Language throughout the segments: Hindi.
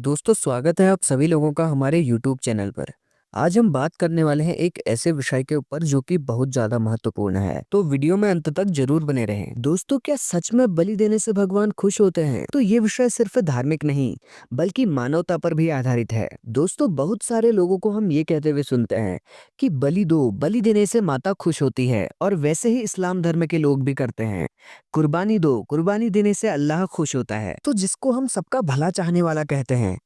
दोस्तों, स्वागत है आप सभी लोगों का हमारे यूट्यूब चैनल पर। आज हम बात करने वाले हैं एक ऐसे विषय के ऊपर जो कि बहुत ज्यादा महत्वपूर्ण है, तो वीडियो में अंत तक जरूर बने रहें। दोस्तों, क्या सच में बलि देने से भगवान खुश होते हैं? तो ये विषय सिर्फ धार्मिक नहीं बल्कि मानवता पर भी आधारित है। दोस्तों, बहुत सारे लोगों को हम ये कहते हुए सुनते हैं कि बलि दो, बलि देने से माता खुश होती है, और वैसे ही इस्लाम धर्म के लोग भी करते हैं। कुर्बानी दो, कुर्बानी देने से अल्लाह खुश होता है। तो जिसको हम सबका भला चाहने वाला कहते हैं,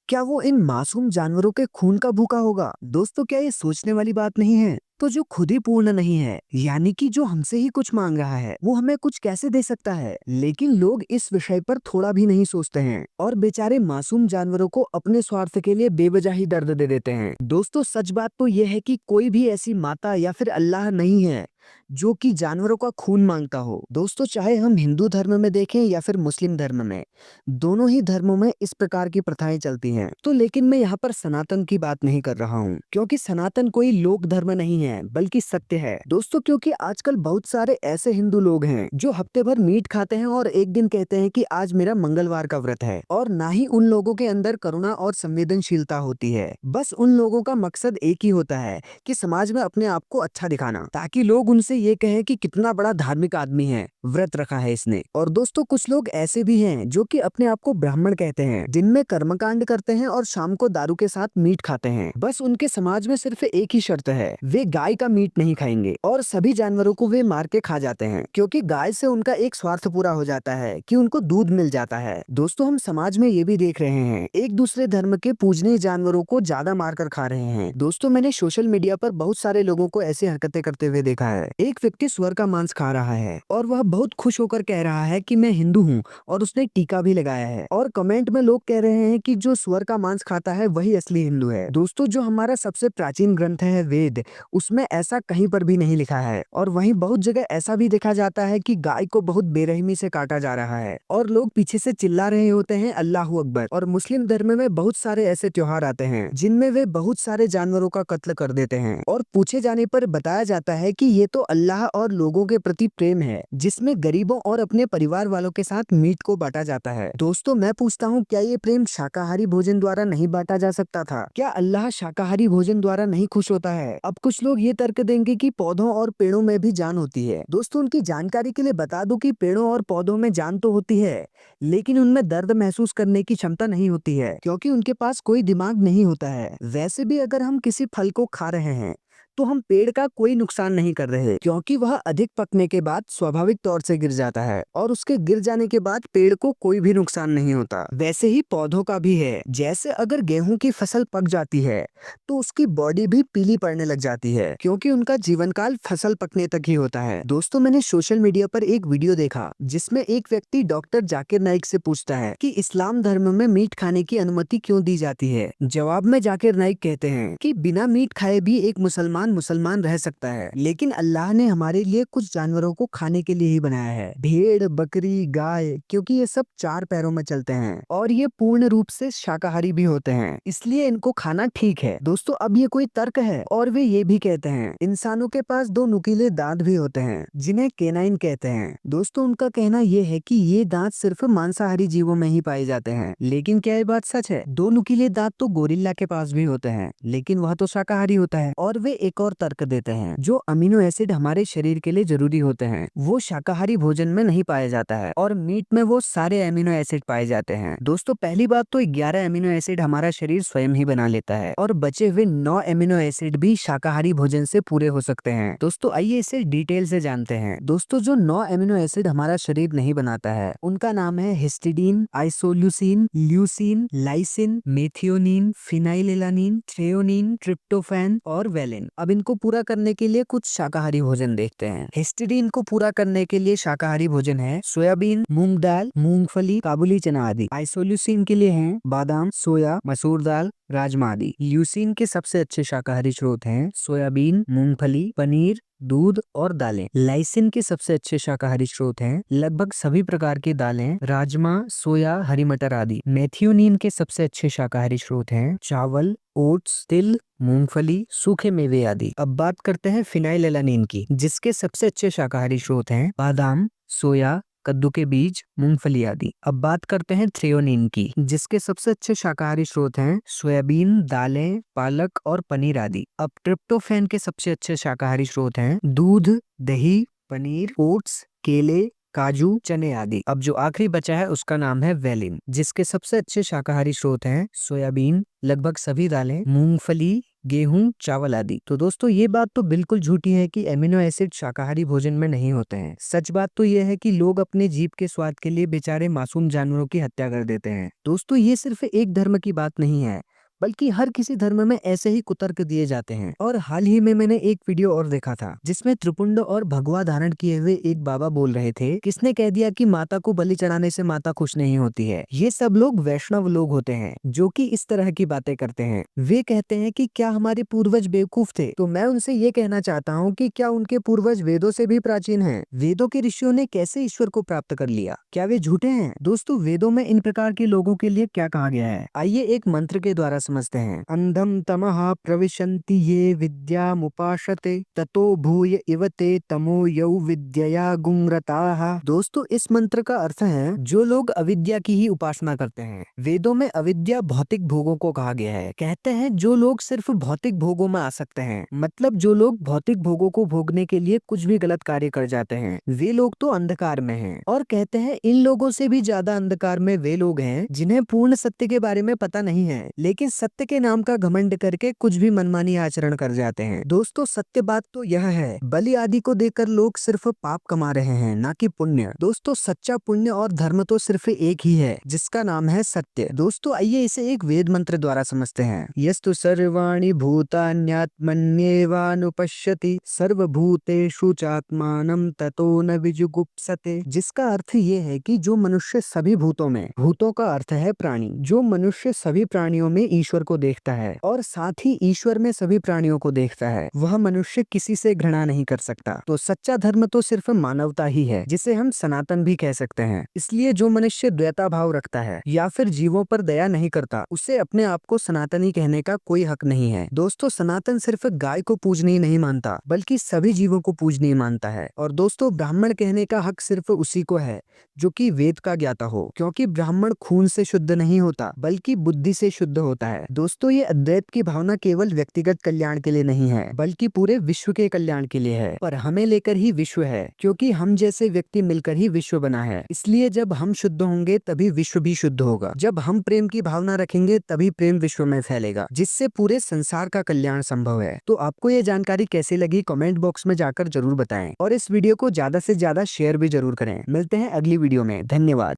क्या वो इन मासूम जानवरों के खून का भूखा होगा? दोस्तों, क्या ये सोचने वाली बात नहीं है? तो जो खुद ही पूर्ण नहीं है, यानी कि जो हमसे ही कुछ मांग रहा है, वो हमें कुछ कैसे दे सकता है? लेकिन लोग इस विषय पर थोड़ा भी नहीं सोचते हैं और बेचारे मासूम जानवरों को अपने स्वार्थ के लिए बेवजह ही दर्द दे देते हैं। दोस्तों, सच बात तो यह है कि कोई भी ऐसी माता या फिर अल्लाह नहीं है जो कि जानवरों का खून मांगता हो। दोस्तों, चाहे हम हिंदू धर्म में देखें या फिर मुस्लिम धर्म में, दोनों ही धर्मों में इस प्रकार की प्रथाएं चलती हैं। तो लेकिन मैं यहाँ पर सनातन की बात नहीं कर रहा हूँ, क्योंकि सनातन कोई लोक धर्म नहीं है बल्कि सत्य है। दोस्तों, क्योंकि आजकल बहुत सारे ऐसे हिंदू लोग हैं जो हफ्ते भर मीट खाते हैं और एक दिन कहते हैं कि आज मेरा मंगलवार का व्रत है, और ना ही उन लोगों के अंदर करुणा और संवेदनशीलता होती है। बस उन लोगों का मकसद एक ही होता है कि समाज में अपने आप को अच्छा दिखाना, ताकि लोग उनसे ये कहें कि कितना बड़ा धार्मिक आदमी है, व्रत रखा है इसने। और दोस्तों, कुछ लोग ऐसे भी हैं जो कि अपने आप को ब्राह्मण कहते हैं, दिन में कर्मकांड करते हैं और शाम को दारू के साथ मीट खाते हैं। बस उनके समाज में सिर्फ एक ही शर्त है, वे गाय का मीट नहीं खाएंगे, और सभी जानवरों को वे मार के खा जाते हैं, क्योंकि गाय से उनका एक स्वार्थ पूरा हो जाता है कि उनको दूध मिल जाता है। दोस्तों, हम समाज में ये भी देख रहे हैं, एक दूसरे धर्म के पूजनीय जानवरों को ज्यादा मारकर खा रहे हैं। दोस्तों, मैंने सोशल मीडिया पर बहुत सारे लोगों को ऐसी हरकतें करते हुए देखा है। एक व्यक्ति सुअर का मांस खा रहा है और वह बहुत खुश होकर कह रहा है कि मैं हिंदू हूँ, और उसने टीका भी लगाया है। और कमेंट में लोग कह रहे हैं कि जो सुअर का मांस खाता है वही असली हिंदू है। दोस्तों, जो हमारा सबसे प्राचीन ग्रंथ है वेद, उसमें ऐसा कहीं पर भी नहीं लिखा है। और वहीं बहुत जगह ऐसा भी देखा जाता है कि गाय को बहुत बेरहमी से काटा जा रहा है और लोग पीछे से चिल्ला रहे होते हैं अल्लाहू अकबर। और मुस्लिम धर्म में बहुत सारे ऐसे त्योहार आते हैं जिनमें वे बहुत सारे जानवरों का कत्ल कर देते हैं, और पूछे जाने पर बताया जाता है कि ये तो अल्लाह और लोगों के प्रति प्रेम है, जिसमें गरीबों और अपने परिवार वालों के साथ मीट को बांटा जाता है। दोस्तों, मैं पूछता हूँ, क्या ये प्रेम शाकाहारी भोजन द्वारा नहीं बांटा जा सकता था? क्या अल्लाह शाकाहारी भोजन द्वारा नहीं खुश होता है? अब कुछ लोग ये तर्क देंगे कि पौधों और पेड़ों में भी जान होती है। दोस्तों, उनकी जानकारी के लिए बता दूं कि पेड़ों और पौधों में जान तो होती है, लेकिन उनमें दर्द महसूस करने की क्षमता नहीं होती है, क्योंकि उनके पास कोई दिमाग नहीं होता है। वैसे भी अगर हम किसी फल को खा रहे हैं तो हम पेड़ का कोई नुकसान नहीं कर रहे, क्योंकि वह अधिक पकने के बाद स्वाभाविक तौर से गिर जाता है, और उसके गिर जाने के बाद पेड़ को कोई भी नुकसान नहीं होता। वैसे ही पौधों का भी है। जैसे अगर गेहूं की फसल पक जाती है तो उसकी बॉडी भी पीली पड़ने लग जाती है, क्योंकि उनका जीवन काल फसल पकने तक ही होता है। दोस्तों, मैंने सोशल मीडिया पर एक वीडियो देखा जिसमें एक व्यक्ति डॉक्टर जाकिर नाइक से पूछता है कि इस्लाम धर्म में मीट खाने की अनुमति क्यों दी जाती है। जवाब में जाकिर नाइक कहते हैं कि बिना मीट खाए भी एक मुसलमान मुसलमान रह सकता है, लेकिन अल्लाह ने हमारे लिए कुछ जानवरों को खाने के लिए ही बनाया है, भेड़, बकरी, गाय, क्योंकि ये सब चार पैरों में चलते हैं और ये पूर्ण रूप से शाकाहारी भी होते हैं, इसलिए इनको खाना ठीक है। दोस्तों, अब ये कोई तर्क है? और वे ये भी कहते हैं इंसानों के पास दो नुकीले दांत भी होते हैं जिन्हें केनाइन कहते हैं। दोस्तों, उनका कहना ये है कि ये दांत सिर्फ मांसाहारी जीवों में ही पाए जाते हैं, लेकिन क्या ये बात सच है? दो नुकीले दांत तो गोरिल्ला के पास भी होते हैं, लेकिन वह तो शाकाहारी होता है। और वे एक और तर्क देते हैं, जो अमीनो एसिड हमारे शरीर के लिए जरूरी होते हैं वो शाकाहारी भोजन में नहीं पाया जाता है, और मीट में वो सारे अमीनो एसिड पाए जाते हैं। दोस्तों, पहली बात तो 11 अमीनो एसिड हमारा शरीर स्वयं ही बना लेता है, और बचे हुए 9 अमीनो एसिड भी शाकाहारी भोजन से पूरे हो सकते हैं। दोस्तों, आइए इसे डिटेल से जानते हैं। दोस्तों, जो 9 अमीनो एसिड हमारा शरीर नहीं बनाता है उनका नाम है histidine, isoleucine, leucine, lysine, methionine, phenylalanine, threonine, tryptophan और वेलिन। अब इनको पूरा करने के लिए कुछ शाकाहारी भोजन देखते हैं। हिस्टिडीन को पूरा करने के लिए शाकाहारी भोजन है सोयाबीन, मूंग दाल, मूंगफली, काबुली चना आदि। आइसोल्यूसिन के लिए हैं बादाम, सोया, मसूर दाल, राजमा आदि। ल्यूसीन के सबसे अच्छे शाकाहारी स्रोत हैं सोयाबीन, मूंगफली, पनीर, दूध और दालें। लाइसिन के सबसे अच्छे शाकाहारी स्रोत हैं लगभग सभी प्रकार की दालें, राजमा, सोया, हरी मटर आदि। मेथियोनिन के सबसे अच्छे शाकाहारी स्रोत हैं चावल, ओट्स, तिल, मूंगफली, सूखे मेवे आदि। अब बात करते हैं फिनाइलएलानिन की, जिसके सबसे अच्छे शाकाहारी स्रोत हैं बादाम, सोया, कद्दू के बीज, मूंगफली आदि। अब बात करते हैं थ्रेओनीन की, जिसके सबसे अच्छे शाकाहारी स्रोत हैं सोयाबीन, दालें, पालक और पनीर आदि। अब ट्रिप्टोफैन के सबसे अच्छे शाकाहारी स्रोत हैं दूध, दही, पनीर, ओट्स, केले, काजू, चने आदि। अब जो आखिरी बचा है उसका नाम है वेलिन, जिसके सबसे अच्छे शाकाहारी स्रोत हैं सोयाबीन, लगभग सभी दालें, मूंगफली, गेहूं, चावल आदि। तो दोस्तों ये बात तो बिल्कुल झूठी है कि एमिनो एसिड शाकाहारी भोजन में नहीं होते हैं। सच बात तो ये है कि लोग अपने जीभ के स्वाद के लिए बेचारे मासूम जानवरों की हत्या कर देते हैं। दोस्तों ये सिर्फ एक धर्म की बात नहीं है, बल्कि हर किसी धर्म में ऐसे ही कुतर्क दिए जाते हैं। और हाल ही में मैंने एक वीडियो और देखा था, जिसमें त्रिपुंड और भगवा धारण किए हुए एक बाबा बोल रहे थे, किसने कह दिया कि माता को बलि चढ़ाने से माता खुश नहीं होती है। ये सब लोग वैष्णव लोग होते हैं जो कि इस तरह की बातें करते हैं। वे कहते हैं कि क्या हमारे पूर्वज बेवकूफ थे? तो मैं उनसे ये कहना चाहता हूँ कि क्या उनके पूर्वज वेदों से भी प्राचीन हैं? वेदों के ऋषियों ने कैसे ईश्वर को प्राप्त कर लिया? क्या वे झूठे हैं? दोस्तों वेदों में इन प्रकार के लोगों के लिए क्या कहा गया है, आइए एक मंत्र के द्वारा समझते हैं। अंधम तमः प्रविशन्ति ये विद्यामुपासते ततो भूय इव ते तमो यौ विद्यया गुंग्रताः। दोस्तों इस मंत्र का अर्थ है जो लोग अविद्या की ही उपासना करते हैं। वेदों में अविद्या भौतिक भोगों को कहा गया है। कहते हैं जो लोग सिर्फ भौतिक भोगों में आसक्त हैं, मतलब जो लोग भौतिक भोगों को भोगने के लिए कुछ भी गलत कार्य कर जाते हैं, वे लोग तो अंधकार में हैं। और कहते हैं इन लोगों से भी ज्यादा अंधकार में वे लोग हैं जिन्हें पूर्ण सत्य के बारे में पता नहीं है, लेकिन सत्य के नाम का घमंड करके कुछ भी मनमानी आचरण कर जाते हैं। दोस्तों सत्य बात तो यह है, बलि आदि को देकर लोग सिर्फ पाप कमा रहे हैं, ना कि पुण्य। दोस्तों सच्चा पुण्य और धर्म तो सिर्फ एक ही है, जिसका नाम है सत्य। दोस्तों आइए इसे एक वेद मंत्र द्वारा समझते हैं। यस्तु सर्वाणि भूतान्यात्मन्येवानुपश्यति सर्वभूतेषु चात्मानं ततो न विजुगुप्सते। जिसका अर्थ ये है कि जो मनुष्य सभी भूतों में, भूतों का अर्थ है प्राणी, जो मनुष्य सभी प्राणियों में ईश्वर को देखता है और साथ ही ईश्वर में सभी प्राणियों को देखता है, वह मनुष्य किसी से घृणा नहीं कर सकता। तो सच्चा धर्म तो सिर्फ मानवता ही है, जिसे हम सनातन भी कह सकते हैं। इसलिए जो मनुष्य द्वैता भाव रखता है या फिर जीवों पर दया नहीं करता, उसे अपने आप को सनातनी कहने का कोई हक नहीं है। दोस्तों सनातन सिर्फ गाय को पूजनीय नहीं मानता, बल्कि सभी जीवों को पूजनीय मानता है। और दोस्तों ब्राह्मण कहने का हक सिर्फ उसी को है जो कि वेद का ज्ञाता हो, क्योंकि ब्राह्मण खून से शुद्ध नहीं होता, बल्कि बुद्धि से शुद्ध होता है। दोस्तों ये अद्वैत की भावना केवल व्यक्तिगत कल्याण के लिए नहीं है, बल्कि पूरे विश्व के कल्याण के लिए है। पर हमें लेकर ही विश्व है, क्योंकि हम जैसे व्यक्ति मिलकर ही विश्व बना है। इसलिए जब हम शुद्ध होंगे तभी विश्व भी शुद्ध होगा। जब हम प्रेम की भावना रखेंगे तभी प्रेम विश्व में फैलेगा, जिससे पूरे संसार का कल्याण संभव है। तो आपको ये जानकारी कैसी लगी कमेंट बॉक्स में जाकर जरूर बताएं, और इस वीडियो को ज्यादा से ज्यादा शेयर भी जरूर करें। मिलते हैं अगली वीडियो में, धन्यवाद।